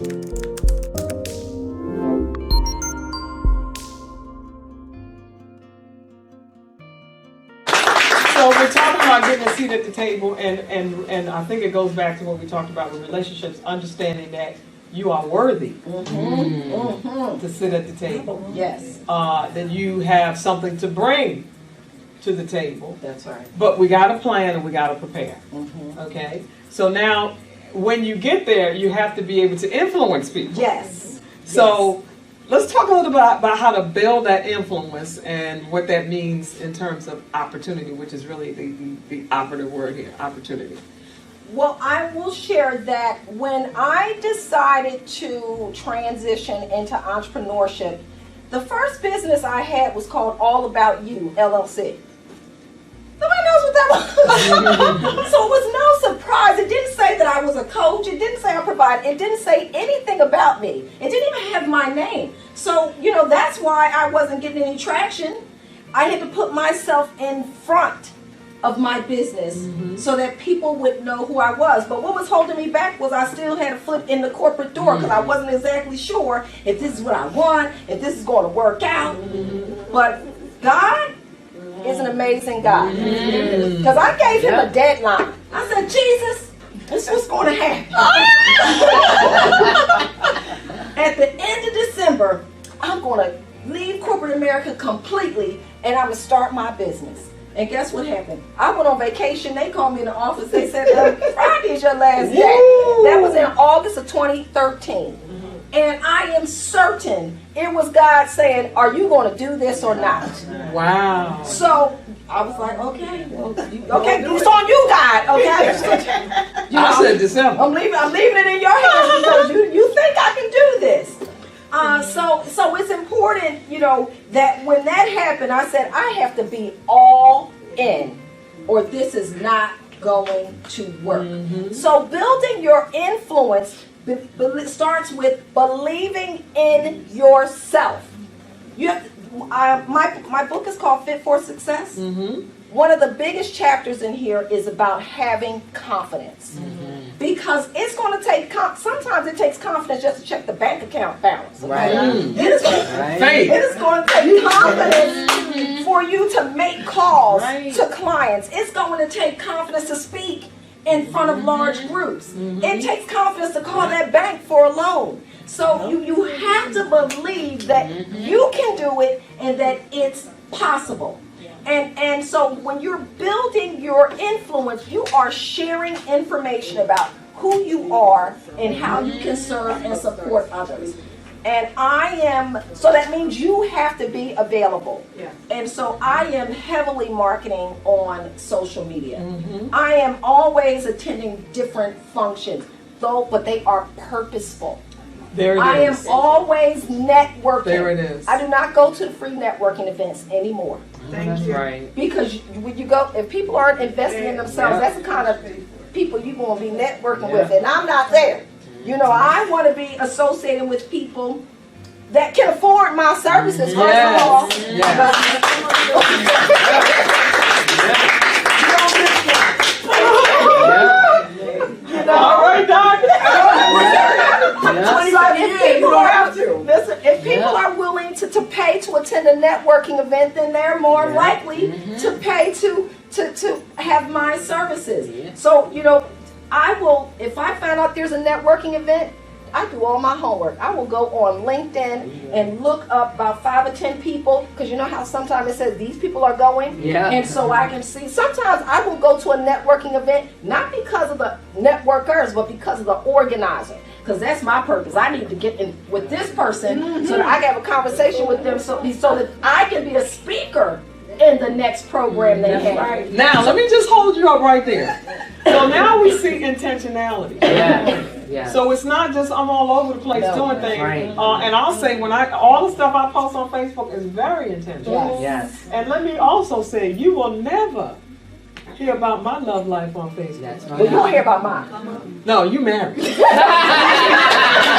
So we're talking about getting a seat at the table, and I think it goes back to what we talked about with relationships, understanding that you are worthy to sit at the table. Yes. That you have something to bring to the table. That's right. But we got to plan and we got to prepare. Okay? So now, when you get there, you have to be able to influence people. Yes. So let's talk a little bit about how to build that influence and what that means in terms of opportunity, which is really the operative word here, opportunity. Well, I will share that when I decided to transition into entrepreneurship, the first business I had was called All About You, LLC. Nobody knows what that was. So it was no surprise. It didn't say that I was a coach. It didn't say I provide. It didn't say anything about me. It didn't even have my name. So, that's why I wasn't getting any traction. I had to put myself in front of my business so that people would know who I was. But what was holding me back was I still had a foot in the corporate door because I wasn't exactly sure if this is what I want, if this is going to work out. But God is an amazing God. Because I gave him a deadline. I said, Jesus, this is what's going to happen. At the end of December, I'm going to leave corporate America completely and I'm going to start my business. And guess what happened? I went on vacation. They called me in the office. They said, Friday is your last day. That was in August of 2013. And I am certain it was God saying, are you going to do this or not? Wow. So I was like, okay, it's on you, God. Okay. I said December. I'm leaving it in your hands because you think I can do this. So it's important, that when that happened, I said, I have to be all in or this is not going to work. So building your influence starts with believing in yourself. You have my book is called Fit for Success. One of the biggest chapters in here is about having confidence. Because it's going to take, sometimes it takes confidence just to check the bank account balance. Okay? Right. It is going to take confidence for you to make calls to clients. It's going to take confidence to speak in front of large groups. It takes confidence to call that bank for a loan. So you have to believe that you can do it and that it's possible. And so when you're building your influence, you are sharing information about who you are and how you can serve and support others. And so that means you have to be available. And so I am heavily marketing on social media. I am always attending different functions, but they are purposeful. There it is. I am always networking. There it is. I do not go to the free networking events anymore. Thank you. Right. Because when you go, if people aren't investing in themselves, that's the kind of people you're going to be networking with, and I'm not there. I want to be associated with people that can afford my services, first of all. All right, Doc. If people are willing to pay to attend a networking event, then they're more likely to pay to have my services. So, I will, if I find out there's a networking event, I do all my homework. I will go on LinkedIn and look up about 5 or 10 people, because you know how sometimes it says these people are going? And so I can see, sometimes I will go to a networking event, not because of the networkers, but because of the organizer. Because that's my purpose. I need to get in with this person so that I can have a conversation with them so that I can be a speaker in the next program they have. Now, let me just hold you up right there. So now we see intentionality. So it's not just I'm all over the place doing things. And I'll say all the stuff I post on Facebook is very intentional. And let me also say, you will never hear about my love life on Facebook. Well, you'll hear about mine. No, you married. In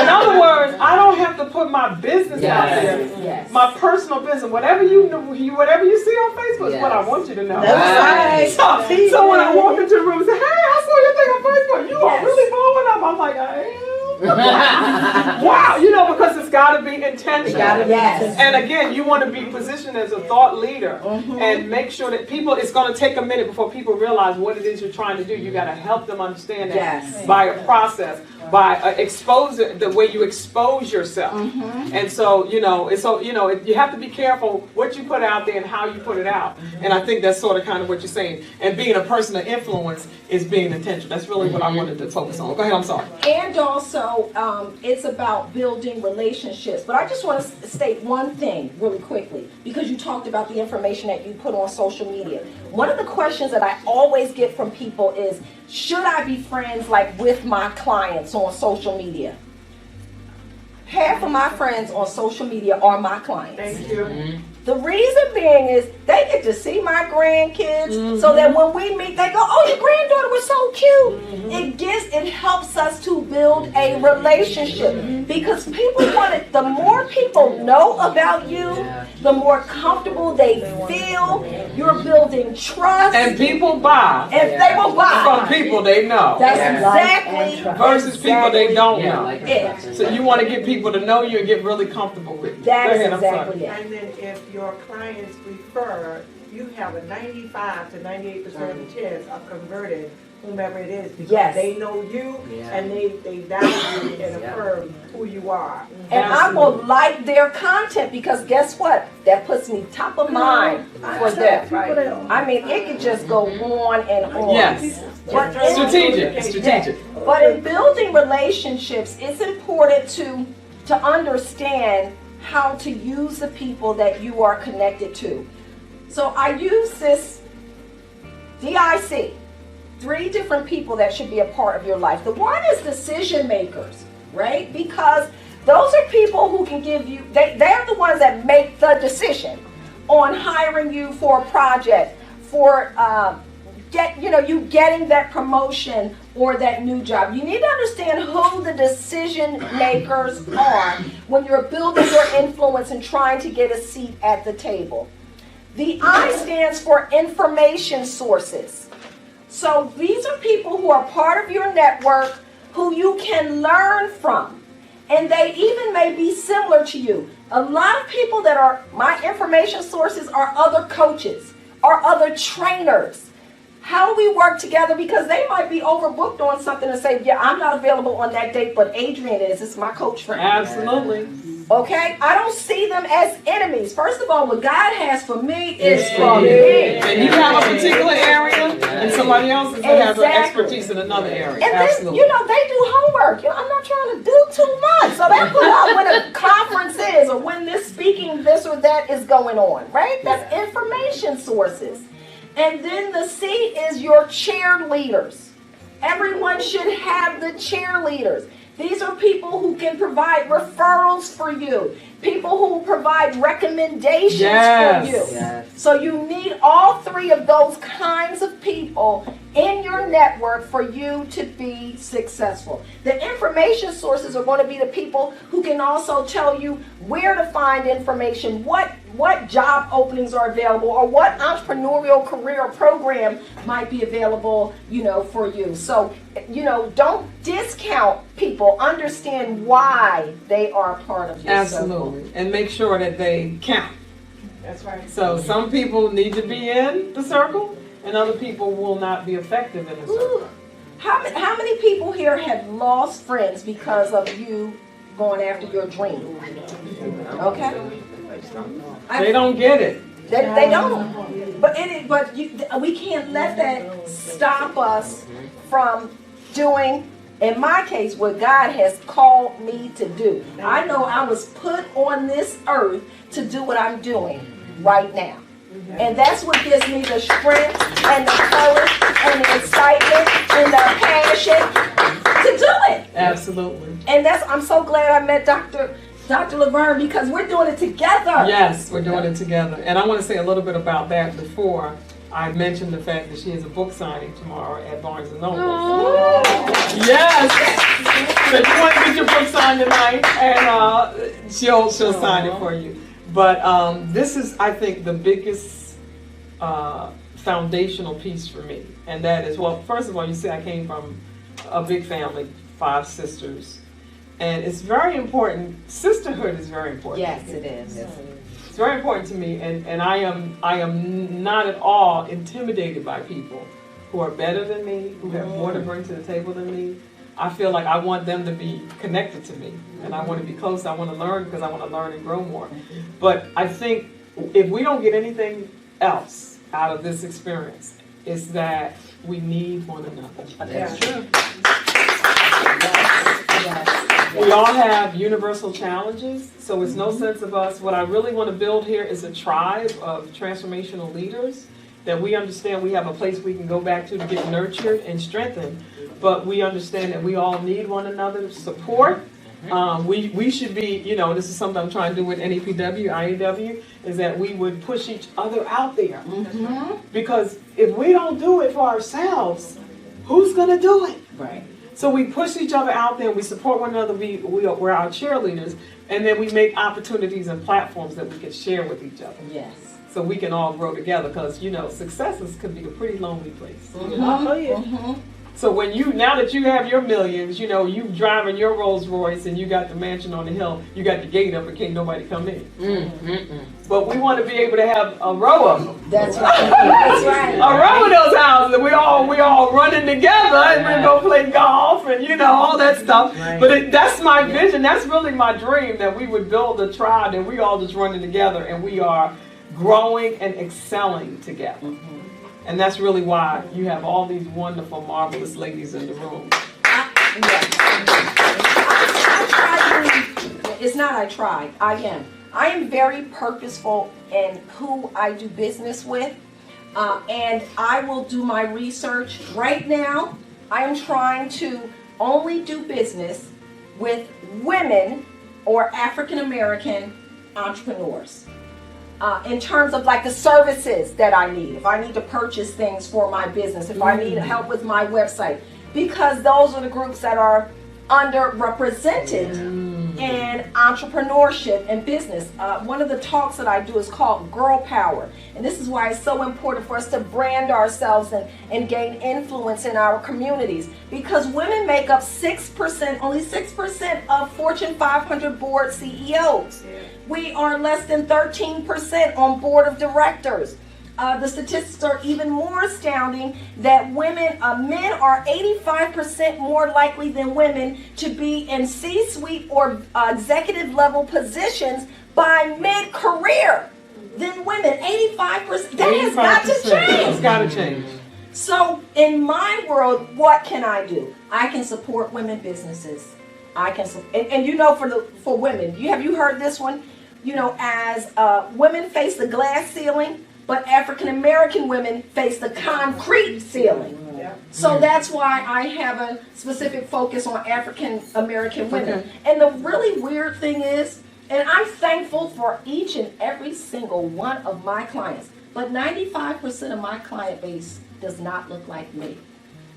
other words, I don't have to put my business out there. My personal business, whatever you see on Facebook is what I want you to know. So when I walk into the room and say, hey, I saw your thing on Facebook, you are really blowing up. I'm like, I am. Wow, you know, because it's got to be intentional. Yes. And again, you want to be positioned as a thought leader and make sure that people, it's going to take a minute before people realize what it is you're trying to do. You got to help them understand that by a process, by exposing the way you expose yourself. And so, you know, you have to be careful what you put out there and how you put it out. And I think that's sort of kind of what you're saying. And being a person of influence is being intentional. That's really what I wanted to focus on. Go ahead, I'm sorry. And also, it's about building relationships. But I just want to state one thing really quickly, because you talked about the information that you put on social media. One of the questions that I always get from people is, should I be friends like with my clients on social media? Half of my friends on social media are my clients. Thank you. The reason being is they get to see my grandkids, so that when we meet, they go, "Oh, your granddaughter was so cute." It helps us to build a relationship, because people want it. The more people know about you, the more comfortable they feel. You're building trust, And people buy. and they will buy From people they know. That's exactly Versus people they don't know. it. So you want to get people to know you and get really comfortable with you. That Go is ahead, I'm sorry. exactly it. And then if your clients refer, you have a 95 to 98% chance of converting whomever it is, because they know you and they value and affirm who you are. And I will like their content, because guess what? That puts me top of mind for them. I mean, it could just go on and on. Yes. But Strategic. But in building relationships, it's important to understand how to use the people that you are connected to. So I use this DIC, 3 different people that should be a part of your life. The one is decision makers, right? Because those are people who can give you, they're the ones that make the decision on hiring you for a project, for you getting that promotion or that new job. You need to understand who the decision makers are when you're building your influence and trying to get a seat at the table. The I stands for information sources. So these are people who are part of your network who you can learn from. And they even may be similar to you. A lot of people that are my information sources are other coaches, or other trainers. How do we work together? Because they might be overbooked on something and say, yeah, I'm not available on that date, but Adrian is. It's my coach friend. Absolutely. Okay? I don't see them as enemies. First of all, what God has for me is for me. And you have a particular area, and somebody else has an expertise in another area. And Absolutely. then, they do homework. I'm not trying to do too much. So they put out when a conference is, or when this speaking, this or that is going on, right? That's information sources. And then the C is your cheerleaders. Everyone should have the cheerleaders. These are people who can provide referrals for you. People who provide recommendations for you. Yes. So you need all 3 of those kinds of people in your network for you to be successful. The information sources are going to be the people who can also tell you where to find information, what job openings are available, or what entrepreneurial career program might be available, for you. So, don't discount people. Understand why they are a part of your Absolutely. And make sure that they count. That's right. So some people need to be in the circle, and other people will not be effective in the circle. Ooh. How many people here have lost friends because of you going after your dream? Okay? They don't get it. They don't. But we can't let that stop us from doing, in my case, what God has called me to do. I know I was put on this earth to do what I'm doing right now. And that's what gives me the strength and the courage and the excitement and the passion to do it. Absolutely. And I'm so glad I met Dr. LaVerne, because we're doing it together. Yes, we're doing it together. And I want to say a little bit about that before I mentioned the fact that she has a book signing tomorrow at Barnes & Noble. Yes! So if you want to get your book signed tonight, and she'll sign it for you. But this is, I think, the biggest foundational piece for me. And that is, well, first of all, you see I came from a big family, 5 sisters. And it's very important. Sisterhood is very important. Yes, it is. It's very important to me, and I am not at all intimidated by people who are better than me, who have more to bring to the table than me. I feel like I want them to be connected to me, and I want to be close. I want to learn because I want to learn and grow more. But I think if we don't get anything else out of this experience, it's that we need one another. That's true. Yes. We all have universal challenges, so it's no sense of us. What I really want to build here is a tribe of transformational leaders that we understand we have a place we can go back to get nurtured and strengthened, but we understand that we all need one another's support. We should be, this is something I'm trying to do with NEPW, IAW, is that we would push each other out there. Because if we don't do it for ourselves, who's going to do it? Right. So we push each other out there, we support one another, we're our cheerleaders, and then we make opportunities and platforms that we can share with each other. Yes. So we can all grow together, because, successes can be a pretty lonely place. So now that you have your millions, you driving your Rolls Royce and you got the mansion on the hill, you got the gate up and can't nobody come in. But we want to be able to have a row of them. That's right. That's right. A row of those houses, and we all running together, and we go play golf and all that stuff. Right. But that's my vision. That's really my dream, that we would build a tribe and we all just running together and we are growing and excelling together. And that's really why you have all these wonderful, marvelous ladies in the room. I am very purposeful in who I do business with. And I will do my research. Right now, I am trying to only do business with women or African American entrepreneurs. In terms of like the services that I need, if I need to purchase things for my business, if I need help with my website, because those are the groups that are underrepresented in entrepreneurship and business. One of the talks that I do is called Girl Power, and this is why it's so important for us to brand ourselves and gain influence in our communities, because women make up only 6% of Fortune 500 board CEOs. We are less than 13% on board of directors. The statistics are even more astounding that men are 85% more likely than women to be in C-suite or executive level positions by mid-career than women. 85%. That has got to change. It's got to change. So in my world, what can I do? I can support women businesses. I can, for women, have you heard this one? As women face the glass ceiling, but African American women face the concrete ceiling. So that's why I have a specific focus on African American women. Okay. And the really weird thing is, and I'm thankful for each and every single one of my clients, but 95% of my client base does not look like me.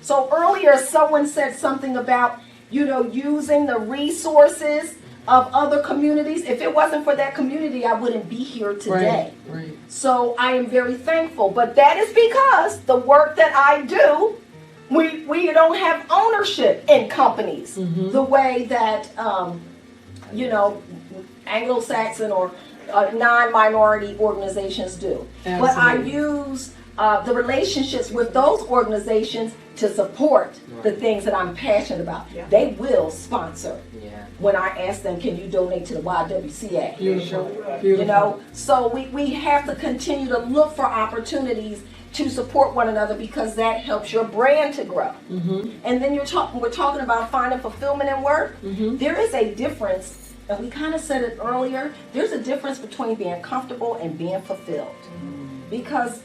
So earlier someone said something about, using the resources of other communities. If it wasn't for that community, I wouldn't be here today. Right. So I am very thankful. But that is because the work that I do, we don't have ownership in companies the way that, Anglo-Saxon or non-minority organizations do. Absolutely. But I use the relationships with those organizations to support the things that I'm passionate about. Yeah. They will sponsor when I ask them, can you donate to the YWCA? Beautiful. So we have to continue to look for opportunities to support one another, because that helps your brand to grow. And then we're talking about finding fulfillment in work. There is a difference, and we kind of said it earlier, there's a difference between being comfortable and being fulfilled. Because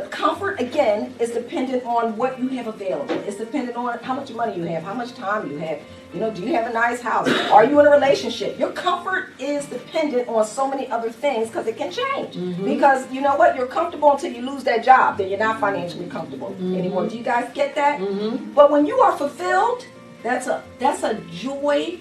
comfort, again, is dependent on what you have available. It's dependent on how much money you have, how much time you have. Do you have a nice house? Are you in a relationship? Your comfort is dependent on so many other things, because it can change. Because you know what? You're comfortable until you lose that job. Then you're not financially comfortable anymore. Do you guys get that? But when you are fulfilled, that's a joy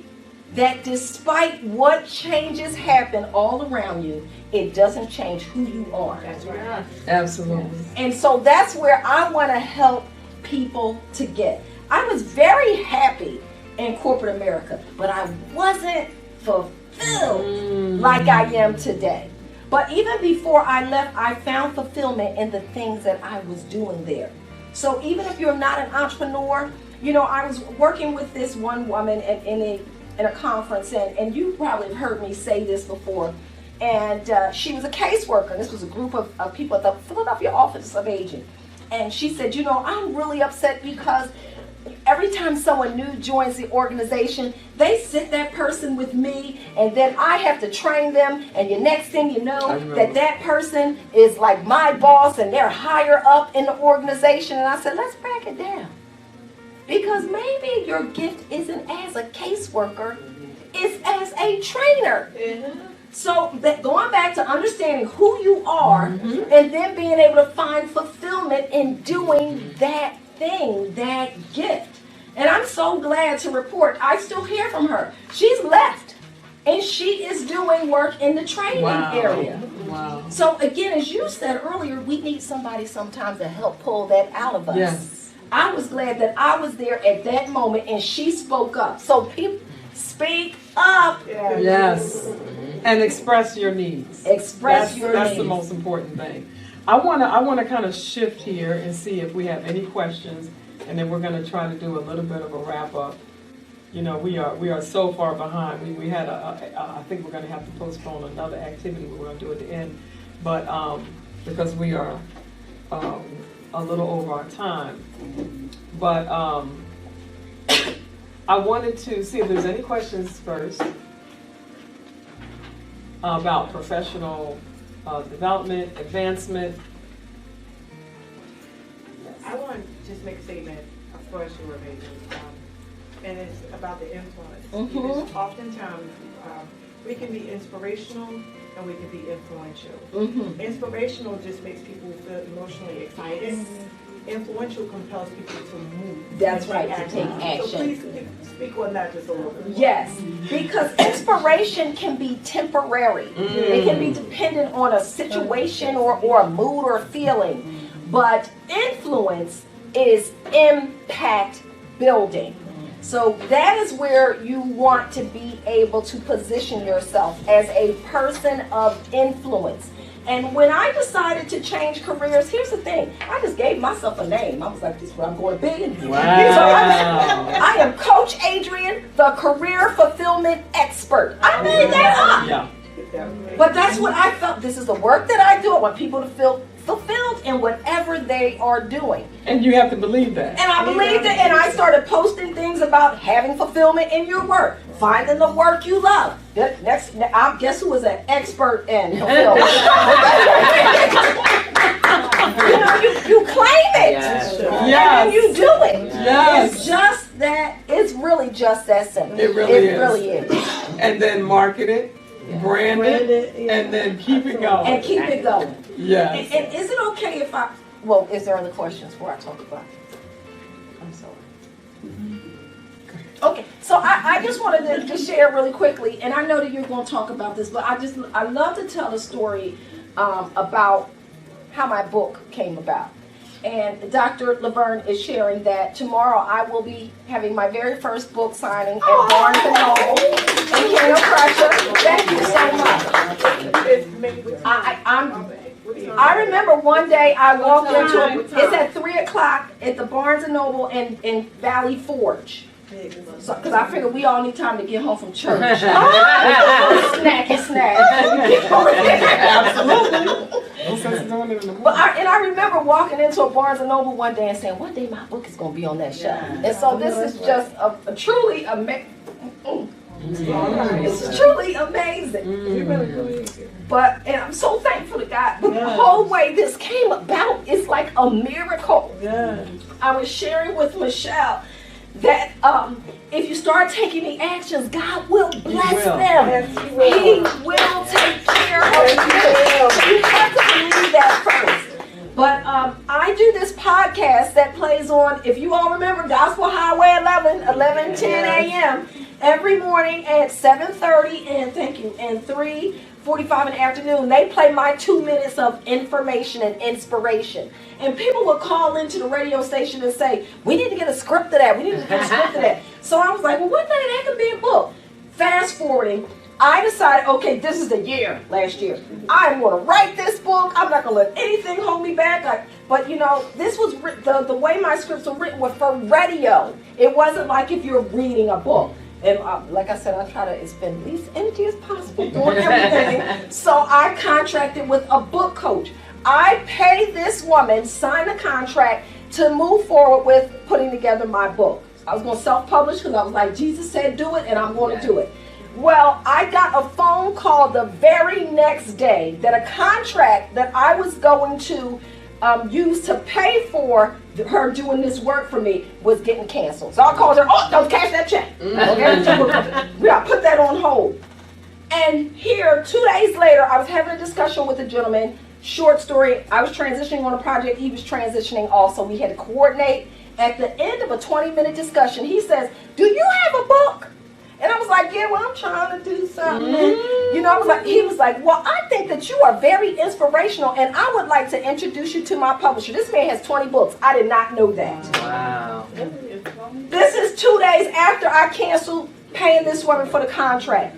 that despite what changes happen all around you, it doesn't change who you are. That's right. Absolutely. And so that's where I want to help people to get. I was very happy in corporate America, but I wasn't fulfilled like I am today. But even before I left, I found fulfillment in the things that I was doing there. So even if you're not an entrepreneur, you know, I was working with this one woman in a conference, and you probably have heard me say this before. And she was a caseworker. This was a group of people at the Philadelphia Office of Aging. And she said, you know, I'm really upset because every time someone new joins the organization, they sit that person with me, and then I have to train them, and the next thing you know, that person is like my boss, and they're higher up in the organization. And I said, let's back it down. Because maybe your gift isn't as a caseworker, it's as a trainer. So going back to understanding who you are, and then being able to find fulfillment in doing that thing, that gift. And I'm so glad to report I still hear from her. She's left, and she is doing work in the training area. Wow. So again, as you said earlier, we need somebody sometimes to help pull that out of us. Yes. I was glad that I was there at that moment, and she spoke up. So people, speak up. Yes. And express your needs. Express your needs. That's the most important thing. I wanna kind of shift here and see if we have any questions, and then we're gonna try to do a little bit of a wrap up. You know, we are so far behind. We had I think we're gonna have to postpone another activity we're gonna do at the end, but because we are a little over our time. But I wanted to see if there's any questions first about professional development, advancement. I want to just make a statement. Of course, you were amazing, and it's about the influence. Because oftentimes we can be inspirational and we can be influential. Inspirational just makes people feel emotionally excited. Influential compels people to move. That's right, to take action. So please speak on that just a little bit. Yes, because inspiration can be temporary. It can be dependent on a situation or a mood or a feeling. But influence is impact building. So that is where you want to be able to position yourself as a person of influence. And when I decided to change careers, here's the thing. I just gave myself a name. I was like, this is where I'm going big. Wow. So I am Coach Adrian, the career fulfillment expert. I made that up. Yeah. But that's what I felt. This is the work that I do. I want people to feel fulfilled in whatever they are doing. And you have to believe that. And I believed it, and I started posting things about having fulfillment in your work, finding the work you love. Next, guess who is an expert in fulfillment? you claim it, and you do it. Yes. It's just that. It's really just that simple. It really is. And then market it. Brand it, and then keep it going. And keep it going. Yes. And is it okay if is there other questions before I talk about it? I'm sorry. Okay, so I just wanted to share really quickly, and I know that you're going to talk about this, but I love to tell the story about how my book came about. And Dr. LaVerne is sharing that tomorrow I will be having my very first book signing at Barnes & Noble in King of Prussia. Thank you so much. I remember one day I walked into it's at 3 o'clock at the Barnes & Noble in Valley Forge. So, because I figured we all need time to get home from church. Snack. Absolutely. But I remember walking into a Barnes & Noble one day and saying, one day my book is going to be on that shelf. And so this is just a truly amazing. It's truly amazing. But, and I'm so thankful to God. But the whole way this came about is like a miracle. I was sharing with Michelle that if you start taking the actions, God will bless them. He will take care of you. You have to believe that first. But I do this podcast that plays on, if you all remember, Gospel Highway 11:10 a.m. every morning at 7:30 and thank you, and 3:45 in the afternoon. They play my 2 minutes of information and inspiration. And people would call into the radio station and say, we need to get a script of that. We need to get a script of that. So I was like, well, one day that could be a book. Fast forwarding, I decided, okay, this is the year, last year. I'm going to write this book. I'm not going to let anything hold me back. But, you know, this was the way my scripts were written was for radio. It wasn't like if you're reading a book. And like I said, I try to expend least energy as possible doing everything. So I contracted with a book coach. I paid this woman, sign a contract to move forward with putting together my book. I was going to self-publish because I was like, Jesus said do it, and I'm going to do it. Well, I got a phone call the very next day that a contract that I was going to use to pay for her doing this work for me was getting canceled. So I called her, oh, don't cash that check. Okay? We got to put that on hold. And here, 2 days later, I was having a discussion with a gentleman, short story, I was transitioning on a project, he was transitioning also. We had to coordinate. At the end of a 20-minute discussion, he says, do you have a book? And I was like, yeah, well, I'm trying to do something. You know, he was like, well, I think that you are very inspirational, and I would like to introduce you to my publisher. This man has 20 books. I did not know that. Wow. This is 2 days after I canceled paying this woman for the contract.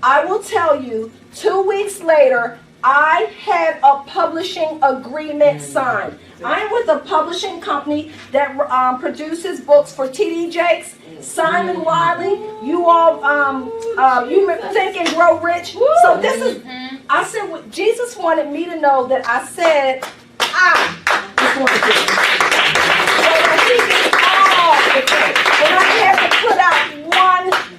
I will tell you, 2 weeks later, I had a publishing agreement signed. I'm with a publishing company that produces books for T.D. Jakes, Simon Wiley. You all, you Think and Grow Rich. So this is, I said, what Jesus wanted me to know that I said, I just want to do it. So that he did all the things. When I had to put out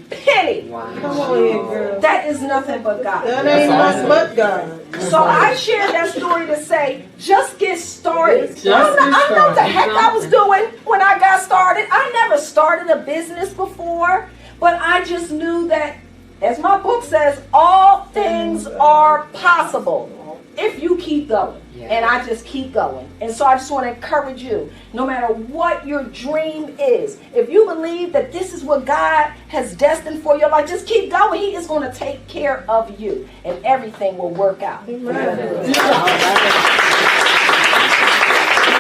1 penny. Wow. Come on in, girl. That is nothing but God. That ain't nothing but God. So I shared that story to say, just get started. I know what the heck I was doing when I got started. I never started a business before, but I just knew that, as my book says, all things are possible if you keep going. And I just keep going. And so I just want to encourage you, no matter what your dream is, if you believe that this is what God has destined for your life, just keep going. He is going to take care of you, and everything will work out. Amen.